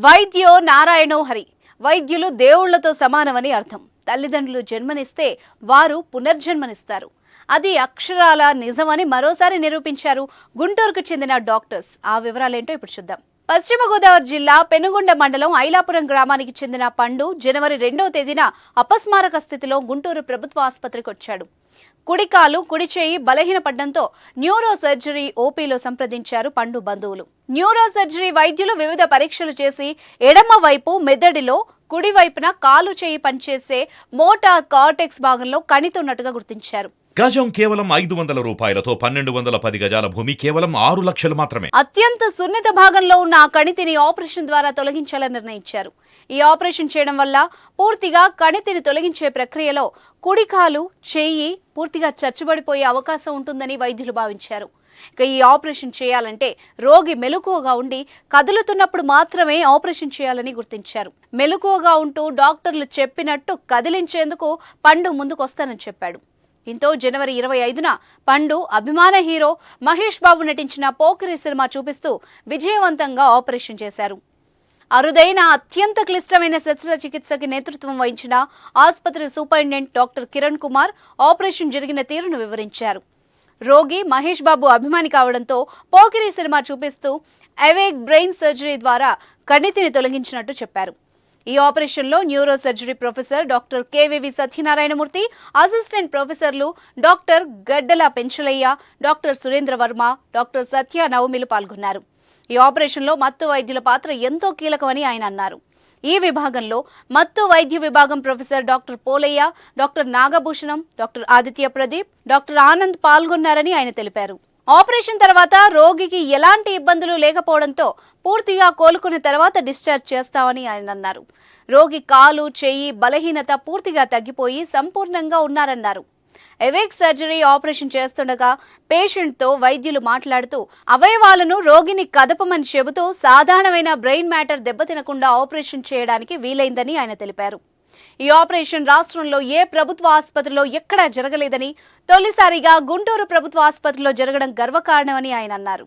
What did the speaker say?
వైద్యో నారాయణో హరి. వైద్యులు దేవుళ్లతో సమానమని అర్థం. తల్లిదండ్రులు జన్మనిస్తే వారు పునర్జన్మనిస్తారు. అది అక్షరాల నిజమని మరోసారి నిరూపించారు గుంటూరుకు చెందిన డాక్టర్స్. ఆ వివరాలేంటో ఇప్పుడు చూద్దాం. పశ్చిమ గోదావరి జిల్లా పెనుగొండ మండలం ఐలాపురం గ్రామానికి చెందిన పండు జనవరి 2వ తేదీన అపస్మారక స్థితిలో గుంటూరు ప్రభుత్వ ఆసుపత్రికి వచ్చాడు. కుడి కాలు కుడి చేయి బలహీనపడడంతో న్యూరో సర్జరీ ఓపీలో సంప్రదించారు పండు బంధువులు. న్యూరో సర్జరీ వైద్యులు వివిధ పరీక్షలు చేసి ఎడమ వైపు మెదడులో, కుడి వైపున కాలు చేయి పనిచేసే మోటార్ కార్టెక్స్ భాగంలో కణితున్నట్టుగా గుర్తించారు. గజం కేవలం 500 రూపాయలతో 1210 గజాల భూమి కేవలం 6 లక్షలు మాత్రమే. అత్యంత సున్నిత భాగంలో ఉన్న ఆ కణితిని ఆపరేషన్ ద్వారా తొలగించాలని నిర్ణయించారు. ఈ ఆపరేషన్ చేయడం వల్ల పూర్తిగా కణితిని తొలగించే ప్రక్రియలో కుడి కాలు, చెయ్యి పూర్తిగా చచ్చుబడిపోయే అవకాశం ఉంటుందని వైద్యులు భావించారు. ఇక ఈ ఆపరేషన్ చేయాలంటే రోగి మెలకువగా ఉండి కదులుతున్నప్పుడు మాత్రమే ఆపరేషన్ చేయాలని గుర్తించారు. మెలకువగా ఉంటూ డాక్టర్లు చెప్పినట్టు కదిలించేందుకు పండు ముందుకొస్తానని చెప్పాడు. దీంతో జనవరి 25న పండు అభిమాన హీరో మహేష్ బాబు నటించిన పోకిరి సినిమా చూపిస్తూ విజయవంతంగా ఆపరేషన్ చేశారు. అరుదైన అత్యంత క్లిష్టమైన శస్త్రచికిత్సకి నేతృత్వం వహించిన ఆసుపత్రి superintendent doctor Kiran Kumar operation జరిగిన తీరును వివరించారు. రోగి మహేష్ బాబు అభిమాని కావడంతో పోకిరి సినిమా చూపిస్తూ అవేక్ బ్రెయిన్ సర్జరీ ద్వారా కణితిని తొలగించినట్టు చెప్పారు. ఈ ఆపరేషన్లో neuro surgery professor doctor KVV Satyanarayana Murthy, assistant ప్రొఫెసర్లు డాక్టర్ గడ్డల పెంచలయ్య, డాక్టర్ సురేంద్ర వర్మ, డాక్టర్ సత్య నవమిలు పాల్గొన్నారు. ఈ ఆపరేషన్లో మత్తు వైద్యుల పాత్ర ఎంతో కీలకమని ఆయన అన్నారు. ఈ విభాగంలో మత్తు వైద్య విభాగం professor doctor Polaiah, doctor Nagabhushanam, doctor Aditya Pradeep, doctor Anand పాల్గొన్నారని ఆయన తెలిపారు. ఆపరేషన్ తర్వాత రోగికి ఎలాంటి ఇబ్బందులు లేకపోవడంతో పూర్తిగా కోలుకున్న తర్వాత డిశ్చార్జ్ చేస్తామని ఆయన అన్నారు. రోగి కాలు, చెయ్యి బలహీనత పూర్తిగా తగ్గిపోయి సంపూర్ణంగా ఉన్నారన్నారు. అవేక్ సర్జరీ ఆపరేషన్ చేస్తుండగా పేషెంట్తో వైద్యులు మాట్లాడుతూ అవయవాలను రోగిని కదపమని చెబుతూ సాధారణమైన బ్రెయిన్ మ్యాటర్ దెబ్బతినకుండా ఆపరేషన్ చేయడానికి వీలైందని ఆయన తెలిపారు. ఈ ఆపరేషన్ రాష్ట్రంలో ఏ ప్రభుత్వ ఆసుపత్రిలో ఎక్కడా జరగలేదని, తొలిసారిగా గుంటూరు ప్రభుత్వ ఆసుపత్రిలో జరగడం గర్వకారణమని ఆయన అన్నారు.